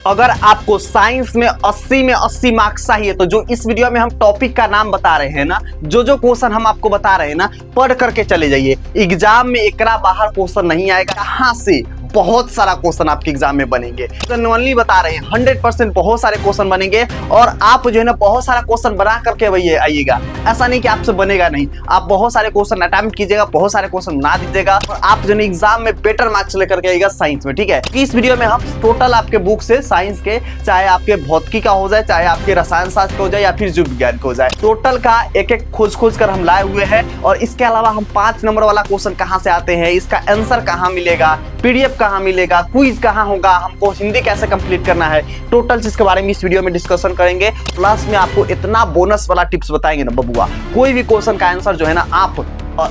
अगर आपको साइंस में 80 में 80 मार्क्स चाहिए तो जो इस वीडियो में हम टॉपिक का नाम बता रहे हैं ना, जो क्वेश्चन हम आपको बता रहे हैं ना, पढ़ करके चले जाइए। एग्जाम में एकरा बाहर क्वेश्चन नहीं आएगा। कहां से बहुत सारा क्वेश्चन आपके एग्जाम में बनेंगे, जेन्युइनली बता रहे हैं 100% बहुत सारे क्वेश्चन बनेंगे। और आप जो है ना बहुत सारा क्वेश्चन बना करके वही आइएगा, ऐसा नहीं कि आपसे बनेगा नहीं। आप बहुत सारे क्वेश्चन अटेम्प्ट कीजिएगा, बहुत सारे क्वेश्चन बना दीजिएगा और आप जो है एग्जाम में बेटर मार्क्स लेकर के आइएगा साइंस में। ठीक है, इस वीडियो में हम टोटल आपके बुक से साइंस के, चाहे आपके भौतिकी का हो जाए, चाहे आपके रसायन शास्त्र का हो जाए या फिर जीव विज्ञान का हो जाए, टोटल का एक एक खोज कर हम लाए हुए हैं। और इसके अलावा हम 5 नंबर वाला क्वेश्चन कहां से आते हैं, इसका आंसर कहां मिलेगा, पीडीएफ कहां मिलेगा, क्विज कहां होगा, हमको हिंदी कैसे कंप्लीट करना है, टोटल चीज के बारे में इस वीडियो में डिस्कशन करेंगे। प्लस में आपको इतना बोनस वाला टिप्स बताएंगे ना बबुआ, कोई भी क्वेश्चन का आंसर जो है ना आप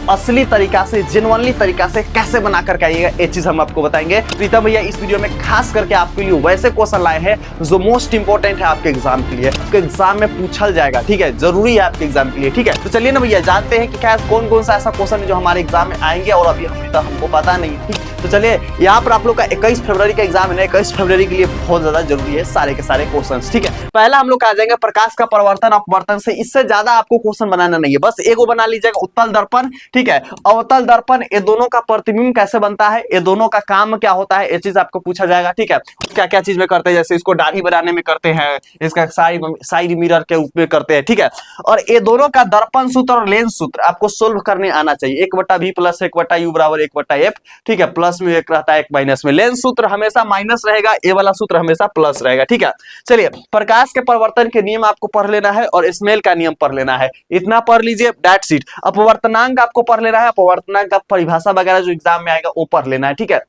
असली तरीका से, जेन्युइनली तरीका से कैसे बना करके आइएगा, ये चीज हम आपको बताएंगे। प्रीतम भैया इस वीडियो में खास करके आपके लिए वैसे क्वेश्चन लाए हैं जो मोस्ट इंपोर्टेंट है आपके एग्जाम के लिए, आपके एग्जाम में पूछल जाएगा। ठीक है, जरूरी है आपके एग्जाम के लिए। ठीक है, तो चलिए ना भैया जानते हैं कि क्या कौन कौन सा ऐसा क्वेश्चन है जो हमारे एग्जाम में आएंगे और अभी हमको पता नहीं है। ठीक, तो चलिए यहाँ पर आप लोग का 21 फरवरी का एग्जाम है। 21 फरवरी के लिए बहुत ज्यादा जरूरी है सारे के सारे क्वेश्चंस। ठीक है, पहला हम लोग आ जाएंगे प्रकाश का परावर्तन अपवर्तन से। इससे ज्यादा आपको क्वेश्चन बनाना नहीं है, बस एगो बना लीजिएगा उत्तल दर्पण। ठीक है, अवतल दर्पण, ये दोनों का प्रतिबिंब कैसे बनता है, ये दोनों का काम क्या होता है, ये चीज आपको पूछा जाएगा। ठीक है, क्या क्या चीज में करते हैं, जैसे इसको दाढ़ी बनाने में करते हैं, इसका साइड मिरर के रूप में करते हैं। ठीक है, और ये दोनों का दर्पण सूत्र और लेंस सूत्र आपको सोल्व करने आना चाहिए। 1/v प्लस 1/u बराबर 1/f। ठीक है, प्लस में एक रहता है, एक माइनस में। लेंस सूत्र हमेशा माइनस रहेगा, ये वाला सूत्र हमेशा प्लस रहेगा। ठीक है, चलिए प्रकाश के परिवर्तन के नियम आपको पढ़ लेना है और स्मेल का नियम पढ़ लेना है, इतना पढ़ लीजिए, दैट्स इट। अपवर्तनांक आपको पढ़ लेना है, अपवर्तनांक का परिभाषा वगैरह जो एग्जाम में आएगा वो पढ़ लेना है। ठीक है,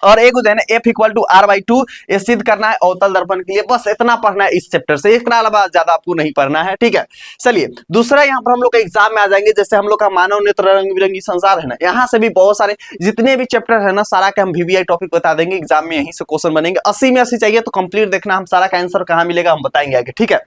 और एक जो है ना F = R/2 ये सिद्ध करना है अवतल दर्पण के लिए, बस इतना पढ़ना है इस चैप्टर से, इसके अलावा ज्यादा आपको नहीं पढ़ना है। ठीक है, चलिए दूसरा यहाँ पर हम लोग का एग्जाम में आ जाएंगे, जैसे हम लोग का मानव नेत्र रंग बिरंगी संसार है ना, यहाँ से भी बहुत सारे जितने भी चैप्टर है ना सारा के हम VVI टॉपिक बता देंगे, एग्जाम में यहीं से क्वेश्चन बनेंगे। 80 में 80 चाहिए तो कंप्लीट देखना, हम सारा का आंसर कहाँ मिलेगा हम बताएंगे आगे। ठीक है,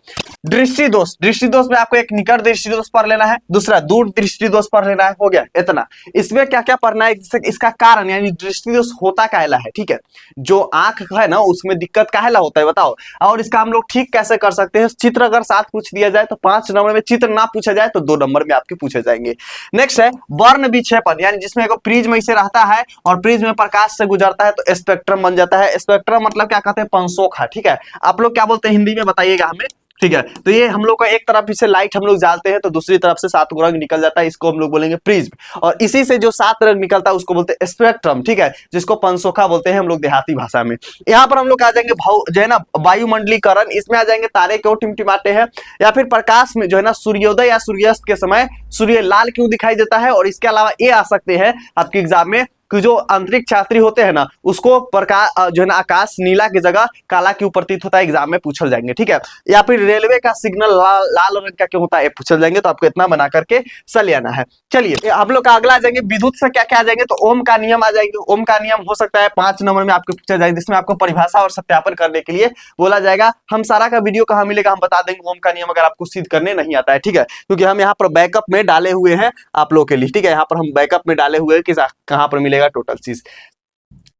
दृष्टि दोष, दृष्टि दोष में आपको एक निकट दृष्टि दोष पढ़ लेना है, दूसरा दूर दृष्टि दोष पढ़ लेना है, हो गया इतना। इसमें क्या क्या पढ़ना है, इसका कारण यानी दृष्टि दोष होता काहेला है। ठीक है, जो आंख है ना उसमें दिक्कत काहेला होता है बताओ, और इसका हम लोग ठीक कैसे कर सकते हैं। चित्र अगर 7 पूछ दिया जाए तो 5 नंबर में, चित्र ना पूछा जाए तो 2 नंबर में आपके पूछे जाएंगे। नेक्स्ट है वर्ण विक्षेपण, यानी जिसमें एक प्रिज्म ऐसे रहता है और प्रिज्म में प्रकाश से गुजरता है तो स्पेक्ट्रम बन जाता है। स्पेक्ट्रम मतलब क्या कहते हैं, पंचोखा। ठीक है, आप लोग क्या बोलते हैं हिंदी में बताइएगा हमें। ठीक है, तो ये हम लोग का एक तरफ से लाइट हम लोग डालते हैं तो दूसरी तरफ से 7 रंग निकल जाता है, इसको हम लोग बोलेंगे प्रिज्म। और इसी से जो 7 रंग निकलता है उसको बोलते हैं स्पेक्ट्रम। ठीक है, जिसको पंचोखा बोलते हैं हम लोग देहाती भाषा में। यहाँ पर हम लोग आ जाएंगे जो है ना वायुमंडलीकरण, इसमें आ जाएंगे तारे क्यों टिमटिमाते हैं, या फिर प्रकाश में जो है ना सूर्योदय या सूर्यास्त के समय सूर्य लाल क्यों दिखाई देता है। और इसके अलावा ये आ सकते हैं आपके एग्जाम में कि जो अंतरिक्ष यात्री होते हैं ना उसको प्रकाश जो है ना आकाश नीला की जगह काला क्यों प्रतीत होता है, एग्जाम में पूछल जाएंगे। ठीक है, या फिर रेलवे का सिग्नल लाल रंग का क्यों होता है पूछल जाएंगे, तो आपको इतना बना करके चले आना है। चलिए हम लोग का अगला आ जाएंगे विद्युत से क्या क्या आ जाएंगे, तो ओम का नियम आ जाएंगे। ओम का नियम हो सकता है 5 नंबर में आपको पूछा जाए, जिसमें आपको परिभाषा और सत्यापन करने के लिए बोला जाएगा। हम सारा का वीडियो कहाँ मिलेगा हम बता देंगे ओम का नियम, अगर आपको सिद्ध करने नहीं आता है। ठीक है, क्योंकि हम यहाँ पर बैकअप में डाले हुए हैं आप लोग के लिए। ठीक है, यहाँ पर हम बैकअप में डाले हुए हैं कि कहाँ पर मिलेगा टोटल चीज।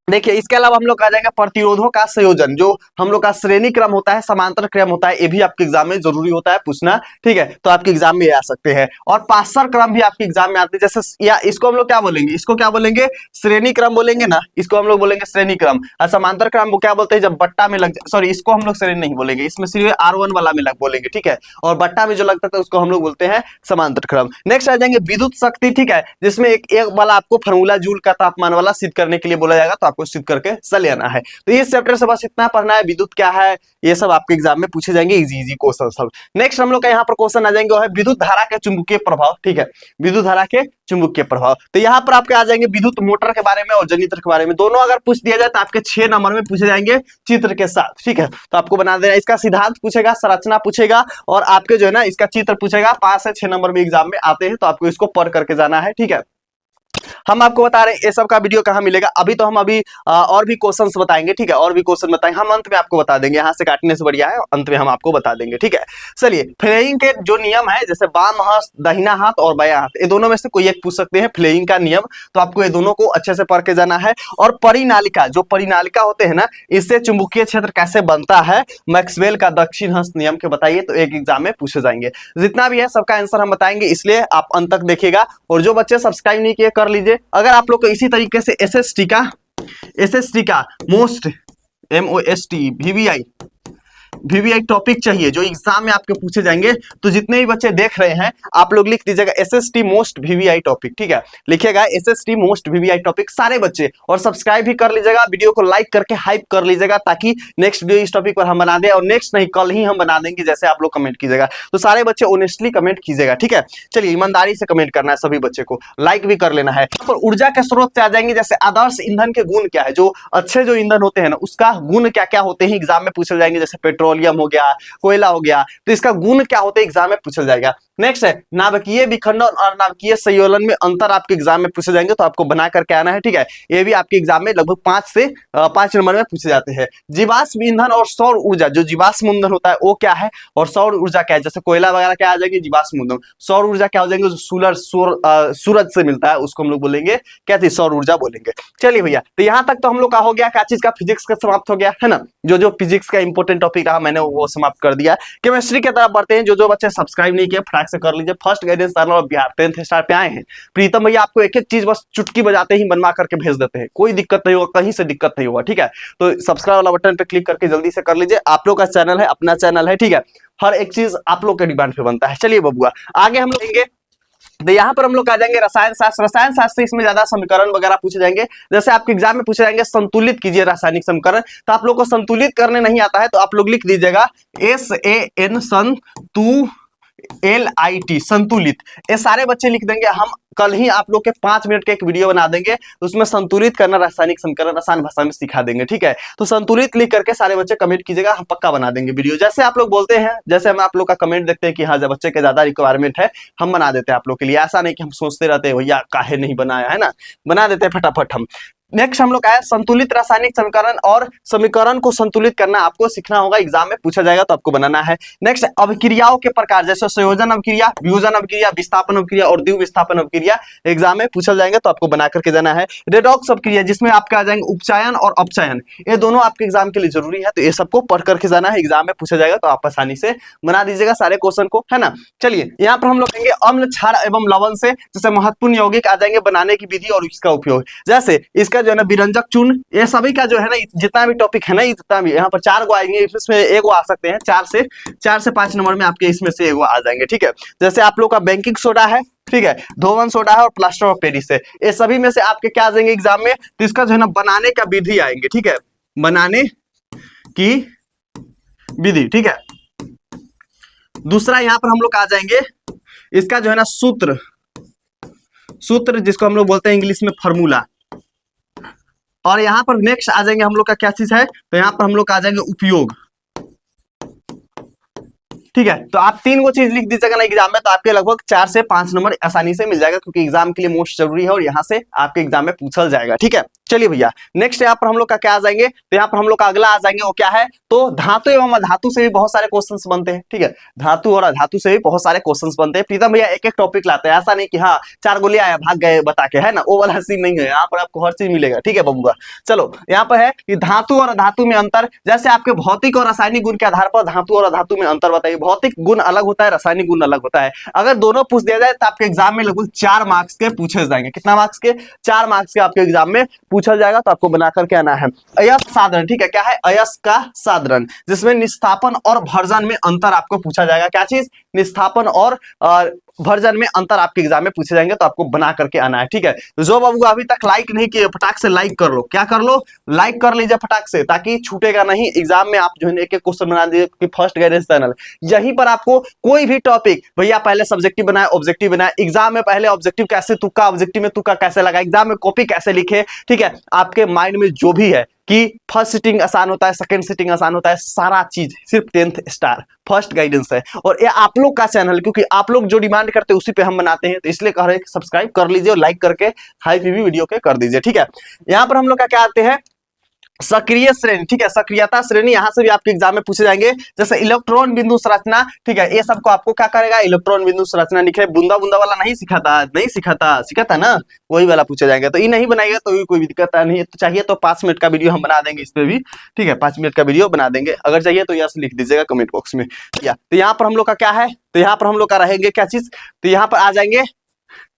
देखिए इसके अलावा हम लोग आ जाएंगे प्रतिरोधों का संयोजन, जो हम लोग का श्रेणी क्रम होता है, समांतर क्रम होता है, ये भी आपके एग्जाम में जरूरी होता है पूछना। ठीक है, तो आपके एग्जाम में आ सकते हैं। और पार्श्व क्रम भी आपके एग्जाम में आते हैं, जैसे या इसको हम लोग क्या बोलेंगे, इसको क्या बोलेंगे, श्रेणी क्रम बोलेंगे ना, इसको हम लोग बोलेंगे श्रेणी क्रम। और समांतर क्रम वो क्या बोलते हैं, जब बट्टा में लग, सॉरी इसको हम लोग श्रेणी नहीं बोलेंगे, इसमें सिर्फ R1 वाला में लग बोलेंगे। ठीक है, और बट्टा में जो लगता है उसको हम लोग बोलते हैं समांतर क्रम। नेक्स्ट आ जाएंगे विद्युत शक्ति। ठीक है, जिसमें एक वाला आपको फॉर्मूला जूल का तापमान वाला सिद्ध करने के लिए बोला जाएगा, तो आपको सिद्ध करके चले आना है। तो इस चैप्टर से बस इतना पढ़ना है, विद्युत क्या है ये सब आपके एग्जाम में पूछे जाएंगे, इजी क्वेश्चन सब। नेक्स्ट हम लोग का यहाँ पर क्वेश्चन आ जाएंगे वो है विद्युत धारा के चुंबकीय प्रभाव। ठीक है, विद्युत धारा के चुंबकीय प्रभाव, तो यहाँ पर आपके आ जाएंगे विद्युत मोटर के बारे में और जनरेटर के बारे में, दोनों अगर पूछ दिया जाए तो आपके 6 नंबर में पूछे जाएंगे चित्र के साथ। ठीक है, तो आपको बना देना, इसका सिद्धांत पूछेगा, संरचना पूछेगा और आपके जो है ना इसका चित्र पूछेगा। 5 से 6 नंबर में एग्जाम में आते हैं, तो आपको इसको पढ़ करके जाना है। ठीक है, हम आपको बता रहे हैं ये सब का वीडियो कहाँ मिलेगा। अभी तो हम और भी क्वेश्चंस बताएंगे, ठीक है, और भी क्वेश्चन बताएंगे, हम अंत में आपको बता देंगे, यहाँ से काटने से बढ़िया है अंत में हम आपको बता देंगे, ठीक है। चलिए, फ्लेइंग के जो नियम है, जैसे बाम हाथ, दाहिना हाथ और बायां हाथ, ये दोनों में से कोई एक पूछ सकते हैं फ्लेइंग का नियम, तो आपको ये दोनों को अच्छे से पढ़ के जाना है। और परिनालिका, जो परिनालिका होते हैं ना, इससे चुंबकीय क्षेत्र कैसे बनता है, मैक्सवेल का दक्षिण हस्त नियम के बताइए, तो एक एग्जाम में पूछे जाएंगे। जितना भी है सबका आंसर हम बताएंगे, इसलिए आप अंत तक देखिएगा। और जो बच्चे सब्सक्राइब नहीं किए कर लीजिए। अगर आप लोग को इसी तरीके से एसएसटी का मोस्ट MOST VVI टॉपिक चाहिए जो एग्जाम में आपके पूछे जाएंगे, तो जितने भी बच्चे देख रहे हैं आप लोग लिख दीजिएगा SST मोस्ट VVI टॉपिक, ठीक है, लिखिएगा SST मोस्ट VVI टॉपिक सारे बच्चे। और सब्सक्राइब भी कर लीजिएगा, वीडियो को लाइक करके हाइप कर लीजिएगा, ताकि नेक्स्ट वीडियो इस टॉपिक पर हम बना दें, और नेक्स्ट नहीं कल ही हम बना देंगे, जैसे आप लोग कमेंट कीजिएगा। तो सारे बच्चे ऑनेस्टली कमेंट कीजिएगा, ठीक है। चलिए, ईमानदारी से कमेंट करना है सभी बच्चे को, लाइक भी कर लेना है। और ऊर्जा के स्रोत से आ जाएंगे, जैसे आदर्श ईंधन के गुण क्या है, जो अच्छे जो ईंधन होते हैं ना, उसका गुण क्या क्या होते हैं एग्जाम में पूछे जाएंगे, जैसे पेट्रोलियम हो गया, कोयला हो गया, तो इसका गुण क्या होते हैं एग्जाम में पूछा जाएगा। नेक्स्ट है नाभिकीय विखंडन और नाभिकीय संयोलन में अंतर आपके एग्जाम में पूछे जाएंगे, तो आपको बना करके आना है, ठीक है। ये भी आपके एग्जाम में लगभग 5 नंबर में पूछे जाते हैं। जीवाश्म ईंधन और सौर ऊर्जा, जो जीवाश्म ईंधन होता है वो क्या है, और सौर ऊर्जा क्या है, जैसे कोयला वगैरह क्या आ जाएगी, जीवाश्म ईंधन। सौर ऊर्जा क्या हो जाएंगे, जो सूरज से मिलता है, उसको हम लोग बोलेंगे क्या थी, सौर ऊर्जा बोलेंगे। चलिए भैया, तो यहाँ तक तो हम लोग का हो गया, क्या चीज का, फिजिक्स का समाप्त हो गया है ना। जो फिजिक्स का इंपॉर्टेंट टॉपिक रहा मैंने वो समाप्त कर दिया। केमिस्ट्री की तरफ बढ़ते हैं। जो बच्चे सब्सक्राइब नहीं किए फटाक से कर लीजिए। फर्स्ट गाइडेंस चैनल और बिहार 10th स्टार पे आए हैं। प्रीतम भैया आपको एक एक चीज बस चुटकी बजाते ही बनवा करके भेज देते हैं, कोई दिक्कत नहीं होगा, कहीं से दिक्कत नहीं होगा, ठीक है। तो सब्सक्राइब वाला बटन पे क्लिक करके जल्दी से कर लीजिए। आप लोग का चैनल है, अपना चैनल है, ठीक है, हर एक चीज आप लोग के डिमांड पे बनता है। चलिए बबुआ, आगे हम लोग लेंगे, तो यहाँ पर हम लोग आ जाएंगे रसायन शास्त्र। रसायन शास्त्र इसमें ज्यादा समीकरण वगैरह पूछे जाएंगे, जैसे आपके एग्जाम में पूछे जाएंगे संतुलित कीजिए रासायनिक समीकरण, तो आप लोग को संतुलित करने नहीं आता है, तो आप लोग लिख दीजिएगा SAN SUNLIT संतुलित। ये सारे बच्चे लिख देंगे। हम कल ही आप लोग के 5 मिनट का एक वीडियो बना देंगे, उसमें संतुलित करना रासायनिक समीकरण आसान भाषा में सिखा देंगे, ठीक है। तो संतुलित लिख करके सारे बच्चे कमेंट कीजिएगा, हम पक्का बना देंगे वीडियो, जैसे आप लोग बोलते हैं, जैसे हम आप लोग का कमेंट देखते हैं कि हाँ जब बच्चे के ज्यादा रिक्वायरमेंट है हम बना देते हैं आप लोग के लिए। ऐसा नहीं कि हम सोचते रहते हैं भैया काहे नहीं बनाया, है ना, बना देते हैं फटाफट हम। नेक्स्ट हम लोग आए संतुलित रासायनिक समीकरण, और समीकरण को संतुलित करना आपको सीखना होगा, एग्जाम में पूछा जाएगा तो आपको बनाना है। नेक्स्ट अभिक्रियाओं के प्रकार, जैसे संयोजन अभिक्रिया, वियोजन अभिक्रिया, विस्थापन अभिक्रिया और द्वितीय विस्थापन अभिक्रिया, एग्जाम में पूछा जाएंगे तो आपको बना करके जाना है। रेडॉक्स अभिक्रिया, जिसमें आपके आ जाएंगे उपचयन और अपचयन, ये दोनों आपके एग्जाम के लिए जरूरी है, तो ये सबको पढ़ करके जाना है, एग्जाम में पूछा जाएगा तो आप आसानी से बना दीजिएगा सारे क्वेश्चन को, है ना। चलिए, यहाँ पर हम लोग कहेंगे अम्ल, क्षार एवं लवण से जैसे महत्वपूर्ण यौगिक आ जाएंगे, बनाने की विधि और इसका उपयोग, जैसे इसका जो है ना विरंजक चूर्ण, ये सभी का जो है ना जितना भी टॉपिक है ना, जितना भी यहाँ पर 4 गो आएंगे, इसमें एक गो आ सकते हैं, 4 से 5 नंबर में आपके इसमें से एक गो आ जाएंगे, ठीक है। जैसे आप लोग का बेकिंग सोडा है, ठीक है, धोवन सोडा है और प्लास्टर ऑफ पेरिस है, ये सभी में से आपके क्या आ जाएंगे एग्जाम में, तो इसका जो है ना बनाने का विधि आएंगे, ठीक है, बनाने की विधि, ठीक है। दूसरा यहाँ पर हम लोग आ जाएंगे इसका जो है ना सूत्र, जिसको हम लोग बोलते हैं इंग्लिश में फार्मूला। और यहाँ पर नेक्स्ट आ जाएंगे हम लोग का क्या चीज है, तो यहाँ पर हम लोग आ जाएंगे उपयोग, ठीक है। तो आप 3 गो चीज लिख दीजिएगा ना एग्जाम में, तो आपके लगभग 4 से 5 नंबर आसानी से मिल जाएगा, क्योंकि एग्जाम के लिए मोस्ट जरूरी है और यहाँ से आपके एग्जाम में पूछा जाएगा, ठीक है। चलिए भैया, नेक्स्ट यहाँ पर हम लोग का क्या आ जाएंगे, तो यहाँ पर हम लोग का अगला आ जाएंगे वो क्या है, तो धातु एवं अधातु से भी बहुत सारे क्वेश्चंस बनते हैं, ठीक है, धातु और अधातु से भी बहुत सारे क्वेश्चंस बनते हैं। प्रीतम भैया एक एक टॉपिक लाते हैं, ऐसा नहीं कि हाँ 4 गोली आया भाग गए बता के, है ना, वो वाला सीन नहीं है, यहाँ पर आपको हर चीज मिलेगा, ठीक है बबुआ। चलो, यहाँ पर है कि धातु और अधातु में अंतर, जैसे आपके भौतिक और रासायनिक गुण के आधार पर धातु और अधातु में अंतर बताइए। भौतिक गुण अलग होता है, रासायनिक गुण अलग होता है। अगर दोनों पूछ दिया जाए तो आपके एग्जाम में लगभग 4 मार्क्स के पूछे जाएंगे। कितना मार्क्स के? 4 मार्क्स के आपके एग्जाम में पूछा जाएगा, तो आपको बना करके आना है। अयस्क साधारण, ठीक है, क्या है अयस्क का साधारण, जिसमें निस्थापन और भर्जन में अंतर आपको पूछा जाएगा। क्या चीज? निस्थापन और भर्जन में अंतर आपके एग्जाम में पूछे जाएंगे, तो आपको बना करके आना है, ठीक है। तो जो बाबू अभी तक लाइक नहीं किए फटाक से लाइक कर लो। क्या कर लो? लाइक कर लीजिए फटाक से, ताकि छूटेगा नहीं। एग्जाम में आप जो है एक एक क्वेश्चन बना दीजिए कि फर्स्ट गाइडेंस चैनल, यहीं पर आपको कोई भी टॉपिक, भैया पहले सब्जेक्टिव बनाए, ऑब्जेक्टिव बनाए, एग्जाम में पहले ऑब्जेक्टिव कैसे तुक्का, ऑब्जेक्टिव में तुक्का कैसे लगा, एग्जाम में कॉपी कैसे लिखे, ठीक है, है। आपके माइंड में जो भी है कि फर्स्ट सिटिंग आसान होता है, सेकंड सिटिंग आसान होता है, सारा चीज सिर्फ 10th स्टार फर्स्ट गाइडेंस है। और ये आप लोग का चैनल, क्योंकि आप लोग जो डिमांड करते हैं उसी पे हम बनाते हैं, तो इसलिए कह रहे हैं सब्सक्राइब कर लीजिए और लाइक करके हाई पीवी वीडियो के कर दीजिए, ठीक है। यहाँ पर हम लोग का क्या आते हैं, सक्रिय श्रेणी, ठीक है, सक्रियता श्रेणी यहां से भी आपके एग्जाम में पूछे जाएंगे, जैसे इलेक्ट्रॉन बिंदु संरचना, ठीक है। ये सबको आपको क्या करेगा, इलेक्ट्रॉन बिंदु संरचना लिखे, बूंदा बूंदा वाला नहीं सिखाता ना, वही वाला पूछा जाएगा। तो ये नहीं बनाएगा तो कोई दिक्कत नहीं, तो चाहिए तो 5 मिनट का वीडियो हम बना देंगे इस पे भी, ठीक है, 5 मिनट का वीडियो बना देंगे, अगर चाहिए तो यस लिख दीजिएगा कमेंट बॉक्स में। तो यहाँ पर हम लोग का क्या है, तो यहाँ पर हम लोग का रहेंगे क्या चीज, तो यहाँ पर आ जाएंगे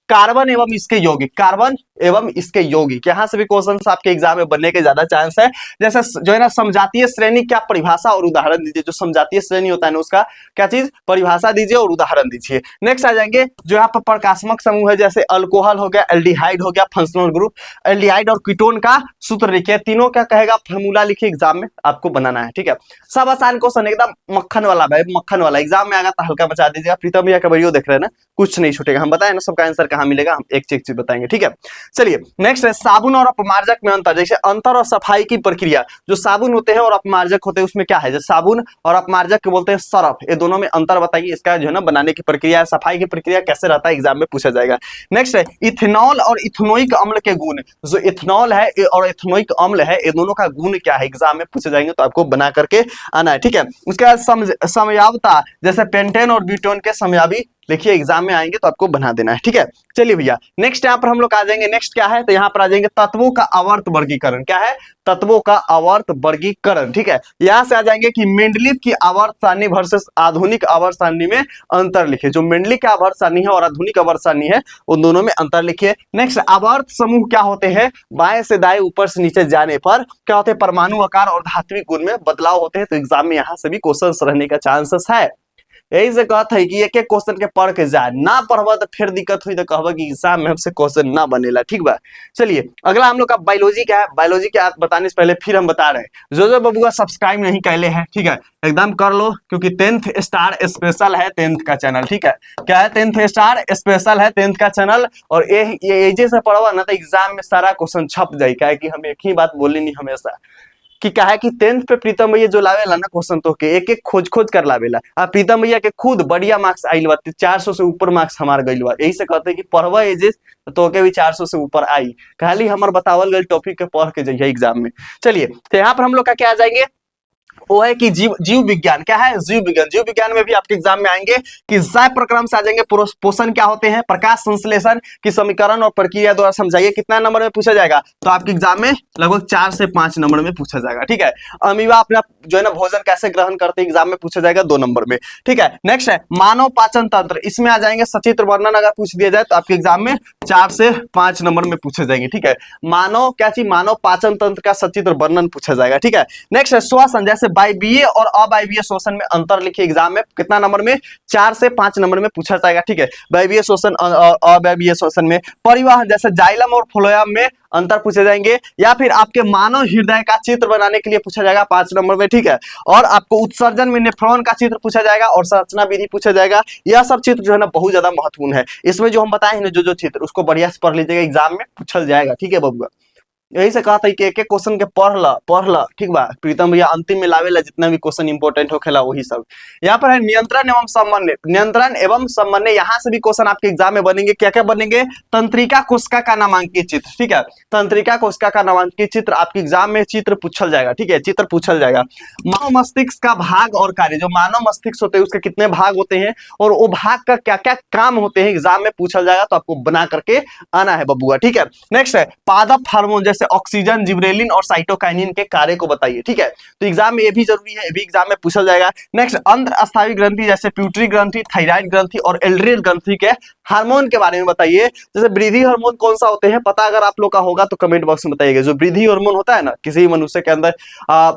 कार्बन एवं इसके यौगिक, कार्बन एवं इसके यौगिक, यहां से भी क्वेश्चन आपके एग्जाम में बनने के ज्यादा चांस है। जैसे जो है ना समजातीय श्रेणी, क्या परिभाषा और उदाहरण दीजिए, जो समजातीय श्रेणी होता है ना उसका क्या चीज, परिभाषा दीजिए और उदाहरण दीजिए। नेक्स्ट आ जाएंगे जो यहाँ पर प्रकाशमक समूह है, जैसे अल्कोहल हो गया, एल्डिहाइड हो गया, फंक्शनल ग्रुप, एल्डिहाइड और कीटोन का सूत्र लिखिए, तीनों क्या कहेगा फॉर्मूला लिखिए, एग्जाम में आपको बनाना है, ठीक है। सब आसान क्वेश्चन एकदम मक्खन वाला भाई, मक्खन वाला, एग्जाम में आएगा तो हल्का बचा दीजिएगा। प्रीतम भैया का वीडियो देख रहे हैं ना, कुछ नहीं छूटेगा, हम बताएं ना सबका आंसर कहाँ मिलेगा, हम एक चीज बताएंगे, ठीक है। चलिए नेक्स्ट है साबुन और अपमार्जक में अंतर, जैसे अंतर और सफाई की प्रक्रिया, जो साबुन होते हैं और अपमार्जक होते हैं उसमें क्या है, जैसे साबुन और अपमार्जक के बोलते हैं सरफ, ये दोनों में अंतर बताइए, इसका जो है ना बनाने की प्रक्रिया, सफाई की प्रक्रिया कैसे रहता है, एग्जाम में पूछा जाएगा। नेक्स्ट है इथेनॉल और इथेनोइक अम्ल के गुण, जो इथेनॉल है और इथेनोइक अम्ल है, ये दोनों का गुण क्या है, एग्जाम में पूछे जाएंगे, तो आपको बना करके आना है, ठीक है। उसके बाद समयावता, जैसे पेंटेन और ब्यूटेन के समयावी लिखिए, एग्जाम में आएंगे तो आपको बना देना है, ठीक है। चलिए भैया नेक्स्ट यहाँ पर हम लोग आ जाएंगे, नेक्स्ट क्या है, तो यहाँ पर आ जाएंगे तत्वों का आवर्त वर्गीकरण, क्या है, तत्वों का आवर्त वर्गीकरण, ठीक है। यहाँ से आ जाएंगे कि मेंडलीव की आवर्त सारणी वर्सेस आधुनिक आवर्त सारणी में अंतर लिखिए, जो मेंडलीव का आवर्त सारणी है और आधुनिक आवर्त सारणी है उन दोनों में अंतर लिखिए। नेक्स्ट आवर्त समूह क्या होते हैं, बाएं से दाएं ऊपर से नीचे जाने पर क्या होते हैं, परमाणु आकार और धात्विक गुण में बदलाव होते हैं, तो एग्जाम में यहाँ से भी क्वेश्चन रहने का चांसेस है। यही से कहता है कि एक एक क्वेश्चन के पढ़ के जाए, ना पढ़वा तो फिर दिक्कत हुई तो कहबा कि एग्जाम में हमसे क्वेश्चन ना बनेला, ठीक बा। चलिए अगला हम लोग का बायोलॉजी क्या है, बायोलॉजी क्या बताने से पहले फिर हम बता रहे हैं, जो बबुआ सब्सक्राइब नहीं कैले हैं, ठीक है, एकदम कर लो, क्योंकि 10th स्टार स्पेशल है 10th का चैनल, ठीक है, क्या है 10th स्टार स्पेशल है 10th का चैनल, और ये से पढ़वा ना तो एग्जाम में सारा क्वेश्चन छप जाए, क्या है कि हम एक ही बात बोली नहीं हमेशा, कि क्या है कि 10th पे प्रीतम भैया जो लावेला ना क्वेश्चन तो के एक एक खोज खोज कर लावेला, अब प्रीतम भैया के खुद बढ़िया मार्क्स आइल बा, 400 से ऊपर मार्क्स हमार गइल बा, यही से कहते हैं कि पढ़वा एजेस तो के भी 400 से ऊपर आई, खाली हमार बतावल गई टॉपिक के पढ़ के जाइए एग्जाम में। चलिए तो यहाँ पर हम लोग का क्या आ जाएंगे, वो है कि जीव विज्ञान, क्या है, जीव विज्ञान, जीव विज्ञान में भी आपके एग्जाम में आएंगे कि जैव प्रक्रम से आ जाएंगे, पोषण क्या होते हैं, प्रकाश संश्लेषण की समीकरण और प्रक्रिया द्वारा समझाइए, कितना नंबर में पूछा जाएगा, तो आपके एग्जाम में लगभग 4 से 5 नंबर में पूछा जाएगा, ठीक है। अमीबा अपना जो है ना भोजन कैसे ग्रहण करते हैं, एग्जाम में पूछा जाएगा 2 नंबर में, ठीक है। नेक्स्ट है मानव पाचन तंत्र, इसमें आ जाएंगे सचित्र वर्णन, अगर पूछ दिया जाए तो आपके एग्जाम में 4 से 5 नंबर में पूछे जाएंगे, ठीक है। मानव क्या चीज, मानव पाचन तंत्र का सचित्र वर्णन पूछा जाएगा, ठीक है। नेक्स्ट है श्वसन, जैसे वायवीय और अवायवीय श्वसन में अंतर लिखिए, एग्जाम में कितना नंबर में, 4 से 5 नंबर में पूछा जाएगा, ठीक है। वायवीय श्वसन और अवायवीय श्वसन में, परिवहन जैसे जाइलम और फ्लोएम में अंतर पूछे जाएंगे, या फिर आपके मानव हृदय का चित्र बनाने के लिए पूछा जाएगा 5 नंबर में, ठीक है। और आपको उत्सर्जन में नेफ्रॉन का चित्र पूछा जाएगा और संरचना विधि पूछा जाएगा, यह सब चित्र जो है ना बहुत ज्यादा महत्वपूर्ण है, इसमें जो हम बताए हैं जो चित्र उसको बढ़िया से पढ़ लीजिएगा, एग्जाम में पूछा जाएगा, ठीक है बबुआ। यही से कहा था कि एक एक क्वेश्चन के पढ़ ला, ठीक बा। प्रीतम भैया अंतिम में लावेला जितना भी क्वेश्चन इंपोर्टेंट होखेला वही सब। यहाँ पर है नियंत्रण एवं समन्वय, नियंत्रण एवं समन्वय, यहाँ से भी क्वेश्चन आपके एग्जाम में बनेंगे, क्या क्या बनेंगे, तंत्रिका कोशिका का नामांकित चित्र, ठीक है, तंत्रिका कोशिका का नामांकित चित्र आपके एग्जाम में चित्र पूछल जाएगा, ठीक है, चित्र पूछल जाएगा। मानव मस्तिष्क का भाग और कार्य, जो मानव मस्तिष्क होते हैं उसके कितने भाग होते हैं और वो भाग का क्या क्या काम होते हैं, एग्जाम में पूछल जाएगा, तो आपको बना करके आना है बबुआ, ठीक है। नेक्स्ट है पादप हार्मोन, जैसे ऑक्सीजन, जिब्रेलिन और साइटोकाइनिन के कार्य को बताइए, ठीक है, तो एग्जाम में ये भी जरूरी है, ये भी एग्जाम में पूछा जाएगा। नेक्स्ट अंतर स्थायी ग्रंथि, जैसे प्यूटरी ग्रंथि, थायराइड ग्रंथि और एल्ड्रियल ग्रंथि के हार्मोन के बारे में बताइए। जैसे वृद्धि हार्मोन कौन सा होते हैं पता अगर आप लोग का होगा तो कमेंट बॉक्स में बताइएगा। जो वृद्धि हार्मोन होता है ना किसी मनुष्य के अंदर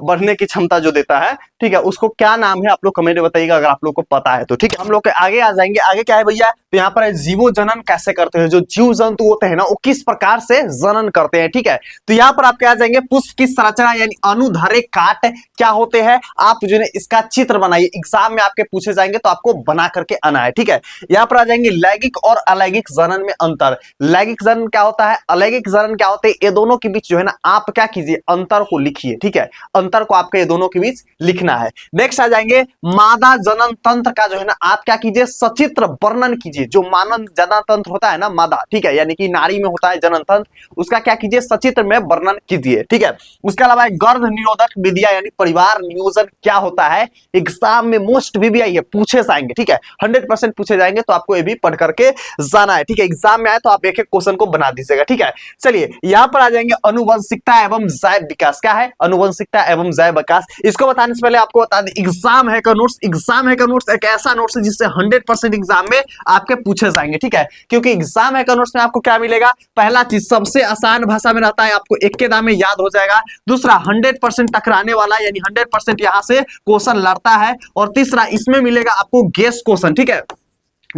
बढ़ने की क्षमता जो देता है, ठीक है, उसको क्या नाम है आप लोग कमेंट में बताइएगा अगर आप लोग को पता है तो, ठीक है। हम लोग के आगे आ जाएंगे, आगे क्या है भैया, तो यहाँ पर जीवो जनन कैसे करते हैं, जो जीव जंतु होते हैं ना वो किस प्रकार से जनन करते हैं, ठीक है। तो यहाँ पर आप क्या जाएंगे, पुष्प की संरचना यानी अनुधारे काट क्या होते हैं, आप जो है इसका चित्र बनाइए। एग्जाम में आपके पूछे जाएंगे तो आपको बना करके आना है, ठीक है। यहाँ पर आ जाएंगे लैंगिक और अलैंगिक जनन में अंतर। लैंगिक जनन क्या होता है, अलैंगिक जनन क्या होते हैं, ये दोनों के बीच जो है ना आप क्या कीजिए, अंतर को लिखिए, ठीक है। अंतर को आपके ये दोनों के बीच लिखना है। नेक्स्ट आ जाएंगे मादा जनन तंत्र का जो है ना आप क्या कीजिए, सचित्र वर्णन कीजिए। जो मानव जनन तंत्र होता है ना मादा, ठीक है, यानी कि नारी में होता है जनन तंत्र, उसका क्या कीजिए, सचित्र में वर्णन कीजिए, ठीक है। उसके अलावा गर्भ निरोधक विधिया यानी परिवार नियोजन क्या होता है, एग्जाम में मोस्ट वीवीआई है, पूछे जाएंगे, ठीक है, 100% पूछे जाएंगे, तो आपको ये भी पढ़ करके जाना है, ठीक है। एग्जाम में आए तो आप एक एक क्वेश्चन को बना दीजिएगा, ठीक है। चलिए यहां पर आ जाएंगे अनुवंशिकता एवं जैव विकास। क्या है अनुवंशिकता एवं जैव विकास, इसको बताने से पहले आपको बता दें एग्जाम है का नोट्स, एग्जाम है का नोट्स एक ऐसा नोट्स है जिससे 100% एग्जाम में आपके पूछे जाएंगे, ठीक है। क्योंकि एग्जाम है का नोट्स में आपको क्या मिलेगा, पहला चीज सबसे आसान भाषा में रहता है, आपको एक के दाम में याद हो जाएगा। दूसरा 100% टकराने वाला यानी 100% यहां से क्वेश्चन लड़ता है। और तीसरा इसमें मिलेगा आपको गेस क्वेश्चन, ठीक है,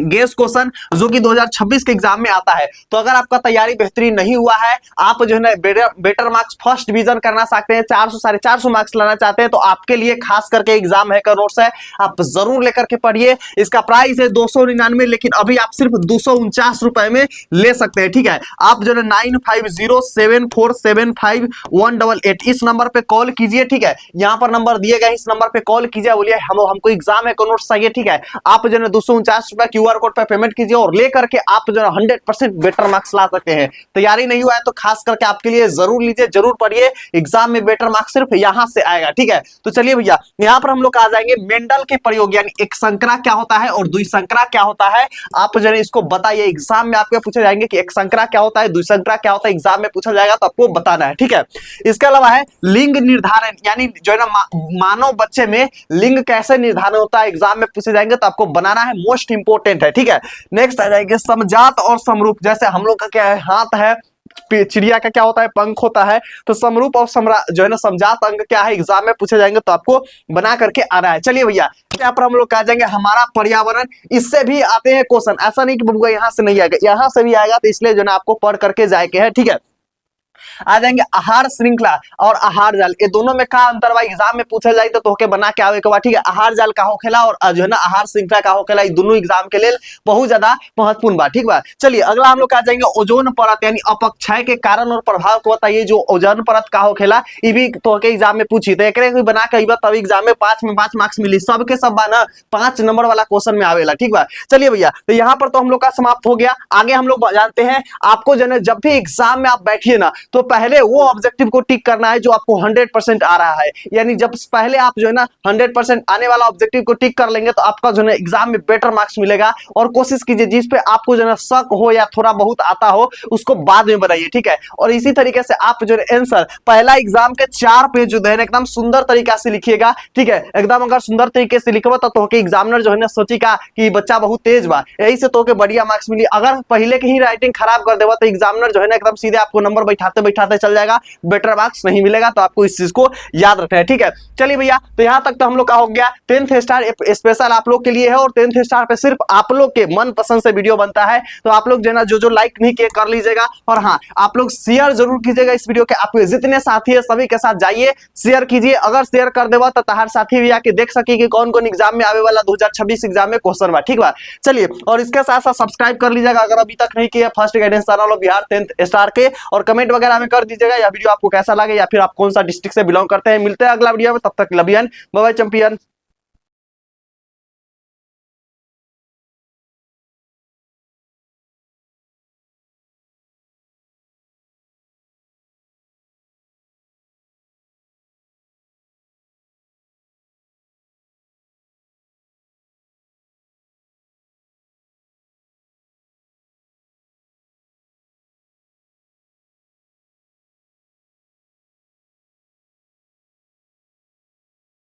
गेस क्वेश्चन जो कि 2026 के एग्जाम में आता है। तो अगर आपका तैयारी बेहतरीन नहीं हुआ है, आप जो है ना बेटर मार्क्स फर्स्ट डिवीजन करना चाहते हैं, 400 450 मार्क्स लाना चाहते हैं, तो आपके लिए खास करके एग्जाम है का नोट्स है, आप जरूर लेकर के पढ़िए। इसका प्राइस है 299, लेकिन अभी आप सिर्फ 249 रुपए में ले सकते हैं, ठीक है। आप जो है 9507475188 इस नंबर पे कॉल कीजिए, ठीक है। यहाँ पर नंबर दिए गए, इस नंबर पे कॉल कीजिए, बोलिए हमको एग्जाम है का नोट्स चाहिए, ठीक है। आप जो है 249 रुपए क्यूआर कोड पे पेमेंट कीजिए और लेकर के आप जो है 100% बेटर मार्क्स ला सकते हैं। तैयारी नहीं हुआ है तो खास करके आपके लिए जरूर लीजिए, जरूर पढ़िए, एग्जाम में बेटर मार्क्स सिर्फ यहां से आएगा, ठीक है। तो चलिए भैया यहां पर हम लोग आ जाएंगे मेंडल के प्रयोग, यानी एक संकरा क्या होता है और द्विसंकरा क्या होता है, आप जो है इसको बताइए। एग्जाम में आपके पूछे जाएंगे कि एक संकरा क्या होता है, द्विसंकरा क्या होता है, एग्जाम में पूछा जाएगा तो आपको बताना है, ठीक है। इसके अलावा है लिंग निर्धारण, यानी जो है ना मानव बच्चे में लिंग कैसे निर्धारण होता है, एग्जाम में पूछे जाएंगे तो आपको बनाना है, मोस्ट इंपोर्टेंट है, ठीक है। नेक्स्ट आ जाएंगे समजात और समरूप, जैसे हम लोग का क्या है, हाथ है, चिड़िया का क्या होता है, पंख होता है, तो समरूप और जो है ना समजात अंग क्या है, एग्जाम में पूछे जाएंगे तो आपको बना करके आना है। चलिए भैया यहाँ पर हम लोग कह जाएंगे हमारा पर्यावरण, इससे भी आते हैं क्वेश्चन, ऐसा नहीं कि बबुआ यहाँ से नहीं आएगा, यहाँ से भी आएगा, तो इसलिए जो है आपको पढ़ करके जाए के है, ठीक है। आ जाएंगे आहार श्रृंखला और आहार जाल, ये दोनों में का अंतर बा, एग्जाम में पूछा जाए तो तोहके बना के आवे के बाद, ठीक है। आहार जाल का होखेला और जो है ना आहार श्रृंखला का होखेला, ये दोनों एग्जाम के लिए बहुत ज्यादा महत्वपूर्ण बा, ठीक बा। चलिए अगला हम लोग आ जाएंगे ओजोन परत, यानी अपक्षय के कारण और प्रभाव को बताइए। जो ओजोन परत का होखेला ये भी तोहके एग्जाम में पूछी, तो एकरे कोई बना के आइबा तब एग्जाम में 5 में 5 मार्क्स मिली, सबके सब बा ना 5 नंबर वाला क्वेश्चन में आवेला, ठीक बा। चलिए भैया तो यहाँ पर तो हम लोग का समाप्त हो गया। आगे हम लोग जानते हैं आपको जो है जब भी एग्जाम में आप बैठिए ना, तो पहले वो ऑब्जेक्टिव को टिक करना है जो आपको 100% आ रहा है, यानी जब पहले आप जो है ना 100% आने वाला ऑब्जेक्टिव को टिक कर लेंगे तो आपका जो है एग्जाम में बेटर मार्क्स मिलेगा। और कोशिश कीजिए जिस पे आपको जो है शक हो या थोड़ा बहुत आता हो उसको बाद में बनाइए, ठीक है। और इसी तरीके से आप जो है आंसर पहला एग्जाम के 4 पेज जो है एकदम सुंदर तरीका से लिखिएगा, ठीक है। एकदम अगर सुंदर तरीके से लिखबो तो तोहके एग्जामिनर जो है ना सोचेगा कि बच्चा बहुत तेज बा, यही से तोहके बढ़िया मार्क्स मिली। अगर पहले की ही राइटिंग खराब कर देबा तो एग्जामिनर जो है ना एकदम सीधे आपको नंबर बैठाते बैठाते चल जाएगा, बेटर मार्क्स नहीं मिलेगा। तो आपको इस चीज को याद रखना है, ठीक है। चलिए भैया तो यहां तक तो हम लोग का हो गया। 10th स्टार स्पेशल आप लोग के लिए है और 10th स्टार पे सिर्फ आप लोग के मन पसंद से वीडियो बनता है, तो आप लोग जो ना जो लाइक नहीं किए कर लीजिएगा। और हाँ आप लोग शेयर जरूर कीजिएगा इस वीडियो के, आपके जितने साथी है सभी के साथ जाइए शेयर कीजिए। अगर शेयर कर देगा तो तहार साथी भी आके देख सके कि कौन कौन एग्जाम में आवे वाला 2026 एग्जाम में क्वेश्चन बा, ठीक बा। चलिए और इसके साथ साथ सब्सक्राइब कर लीजिएगा अगर अभी तक नहीं किया first guidance channel of Bihar 10th star के, और कमेंट वगैरह में कर दीजिएगा या वीडियो आपको कैसा लगे या फिर आप कौन सा डिस्ट्रिक्ट से बिलोंग करते हैं। मिलते हैं अगला वीडियो में, तब तक love you and bye bye champion.